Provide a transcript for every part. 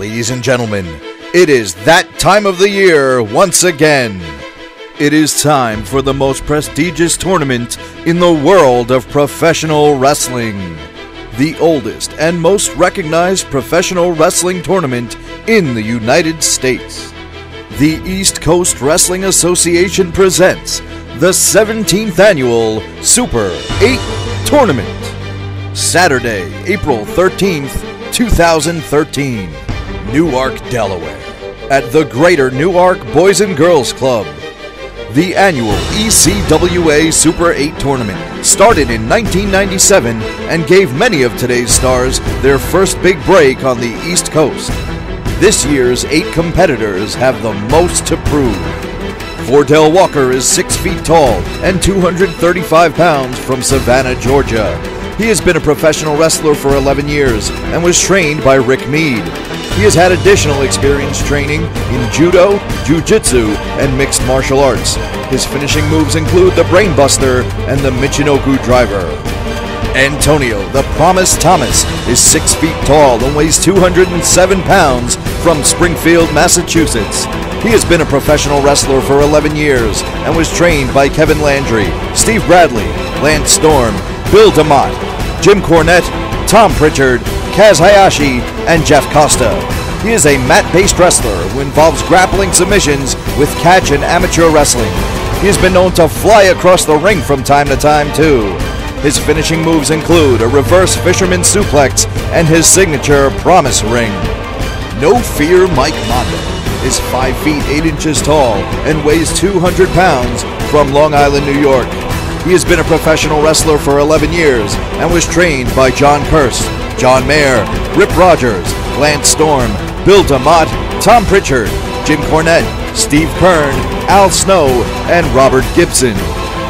Ladies and gentlemen, it is that time of the year once again. It is time for the most prestigious tournament in the world of professional wrestling. The oldest and most recognized professional wrestling tournament in the United States. The East Coast Wrestling Association presents the 17th Annual Super 8 Tournament. Saturday, April 13th, 2013, Newark, Delaware, at the Greater Newark Boys and Girls Club. The annual ECWA Super 8 Tournament started in 1997 and gave many of today's stars their first big break on the East Coast. This year's 8 competitors have the most to prove. Vordell Walker is 6 feet tall and 235 pounds from Savannah, Georgia. He has been a professional wrestler for 11 years and was trained by Rick Mead. He has had additional experience training in judo, jiu-jitsu, and mixed martial arts. His finishing moves include the Brainbuster and the Michinoku Driver. Antonio "The Promise" Thomas is 6 feet tall and weighs 207 pounds from Springfield, Massachusetts. He has been a professional wrestler for 11 years and was trained by Kevin Landry, Steve Bradley, Lance Storm, Bill DeMott, Jim Cornette, Tom Pritchard, Kaz Hayashi, and Jeff Costa. He is a mat-based wrestler who involves grappling submissions with catch and amateur wrestling. He has been known to fly across the ring from time to time, too. His finishing moves include a reverse fisherman suplex and his signature promise ring. No Fear Mike Mondo is 5 feet 8 inches tall and weighs 200 pounds from Long Island, New York. He has been a professional wrestler for 11 years and was trained by John Kirst, John Mayer, Rip Rogers, Lance Storm, Bill DeMott, Tom Pritchard, Jim Cornette, Steve Kern, Al Snow, and Robert Gibson.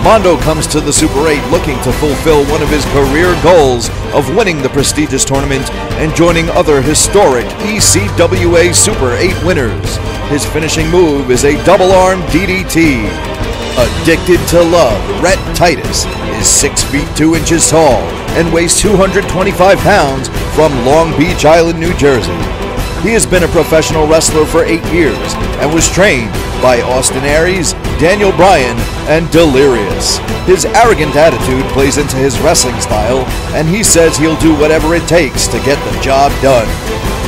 Mondo comes to the Super 8 looking to fulfill one of his career goals of winning the prestigious tournament and joining other historic ECWA Super 8 winners. His finishing move is a double-arm DDT. Addicted to Love, Rhett Titus is 6 feet 2 inches tall and weighs 225 pounds from Long Beach Island, New Jersey. He has been a professional wrestler for 8 years and was trained by Austin Aries, Daniel Bryan, and Delirious. His arrogant attitude plays into his wrestling style, and he says he'll do whatever it takes to get the job done.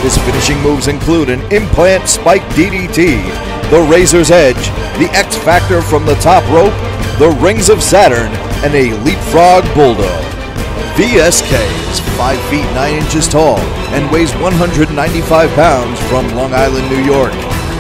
His finishing moves include an implant spike DDT, the Razor's Edge, the X Factor from the top rope, the Rings of Saturn, and a leapfrog bulldog. VSK is 5 feet 9 inches tall and weighs 195 pounds from Long Island, New York.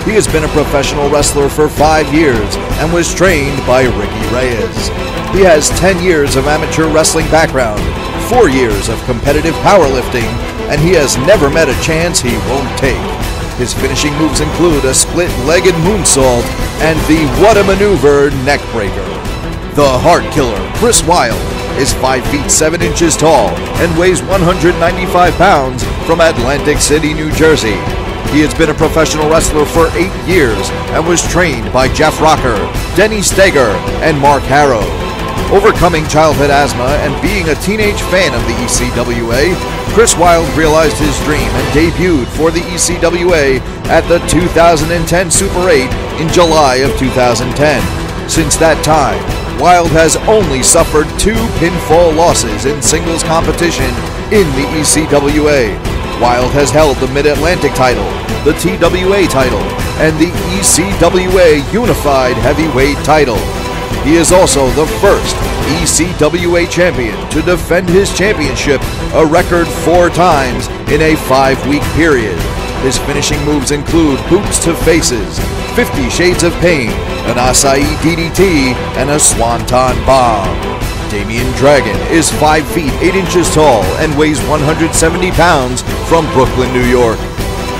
He has been a professional wrestler for 5 years and was trained by Ricky Reyes. He has 10 years of amateur wrestling background, 4 years of competitive powerlifting, and he has never met a chance he won't take. His finishing moves include a split-legged moonsault and the What a Maneuver neckbreaker. The Heart Killer, Chris Wilde, is 5 feet 7 inches tall and weighs 195 pounds from Atlantic City, New Jersey. He has been a professional wrestler for 8 years and was trained by Jeff Rocker, Denny Steger, and Mark Harrow. Overcoming childhood asthma and being a teenage fan of the ECWA, Chris Wilde realized his dream and debuted for the ECWA at the 2010 Super 8 in July of 2010. Since that time, Wilde has only suffered 2 pinfall losses in singles competition in the ECWA. Wilde has held the Mid-Atlantic title, the TWA title, and the ECWA Unified Heavyweight title. He is also the first ECWA champion to defend his championship a record 4 times in a 5-week period. His finishing moves include boots to faces, 50 Shades of Pain, an Acai DDT, and a Swanton Bomb. Damian Dragon is 5 feet 8 inches tall and weighs 170 pounds from Brooklyn, New York.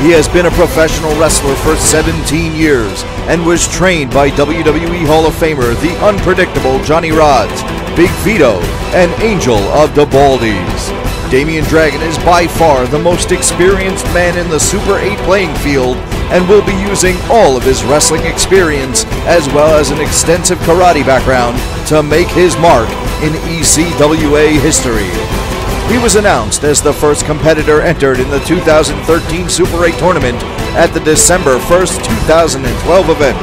He has been a professional wrestler for 17 years and was trained by WWE Hall of Famer the unpredictable Johnny Rodz, Big Vito, and Angel of the Baldies. Damian Dragon is by far the most experienced man in the Super 8 playing field and will be using all of his wrestling experience as well as an extensive karate background to make his mark in ECWA history. He was announced as the first competitor entered in the 2013 Super 8 tournament at the December 1st, 2012 event.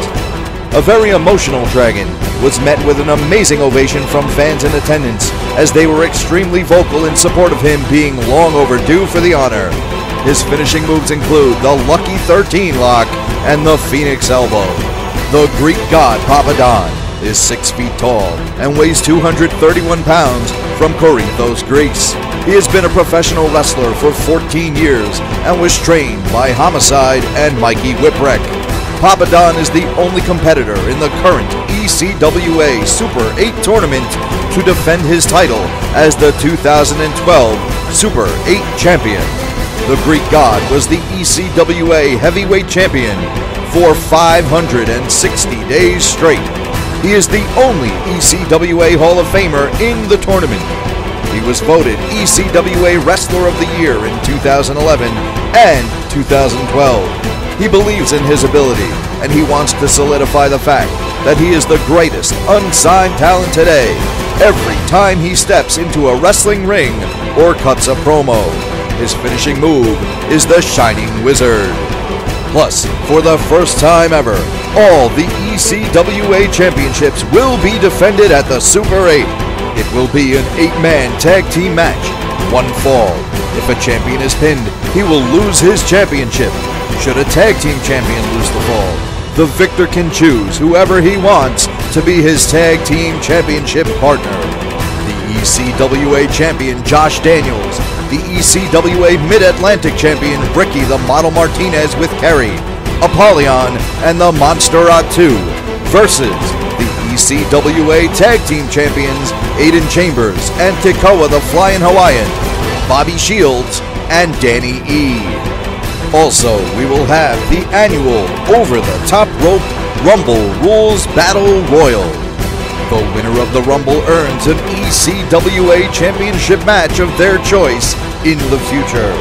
A very emotional Dragon was met with an amazing ovation from fans in attendance as they were extremely vocal in support of him being long overdue for the honor. His finishing moves include the Lucky 13 lock and the Phoenix Elbow. The Greek god Papa Don is 6 feet tall and weighs 231 pounds from Corinthos, Greece. He has been a professional wrestler for 14 years and was trained by Homicide and Mikey Whipwreck. Papa Don is the only competitor in the current ECWA Super 8 tournament to defend his title as the 2012 Super 8 champion. The Greek god was the ECWA heavyweight champion for 560 days straight. He is the only ECWA Hall of Famer in the tournament. He was voted ECWA Wrestler of the Year in 2011 and 2012. He believes in his ability, and he wants to solidify the fact that he is the greatest unsigned talent today every time he steps into a wrestling ring or cuts a promo. His finishing move is the Shining Wizard. Plus, for the first time ever, all the ECWA championships will be defended at the Super 8. It will be an 8-man tag team match, one fall. If a champion is pinned, he will lose his championship. Should a tag team champion lose the fall, the victor can choose whoever he wants to be his tag team championship partner. The ECWA champion Josh Daniels, the ECWA Mid-Atlantic champion Ricky the Model Martinez with Kerry, Apollyon, and the Monsterrat 2 versus the ECWA Tag Team Champions Aiden Chambers and Tekoa the Flying Hawaiian, Bobby Shields, and Danny E. Also, we will have the annual over-the-top rope Rumble Rules Battle Royal. The winner of the Rumble earns an ECWA Championship match of their choice in the future.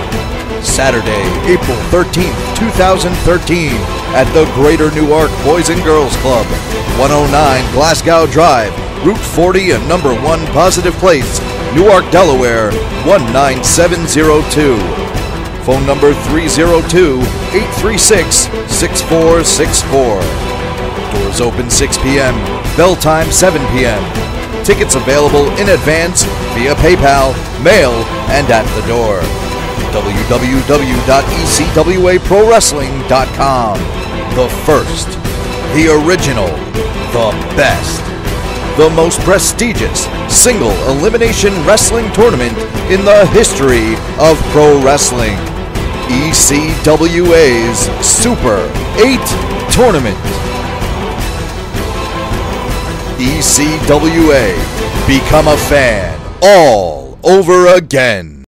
Saturday, April 13th, 2013, at the Greater Newark Boys and Girls Club, 109 Glasgow Drive, Route 40 and number 1 Positive Place, Newark, Delaware, 19702. Phone number 302-836-6464. Doors open 6 p.m., bell time 7 p.m. Tickets available in advance via PayPal, mail, and at the door. www.ecwaprowrestling.com. The first, the original, the best, the most prestigious single elimination wrestling tournament in the history of pro wrestling. ECWA's Super 8 Tournament. ECWA. Become a fan all over again.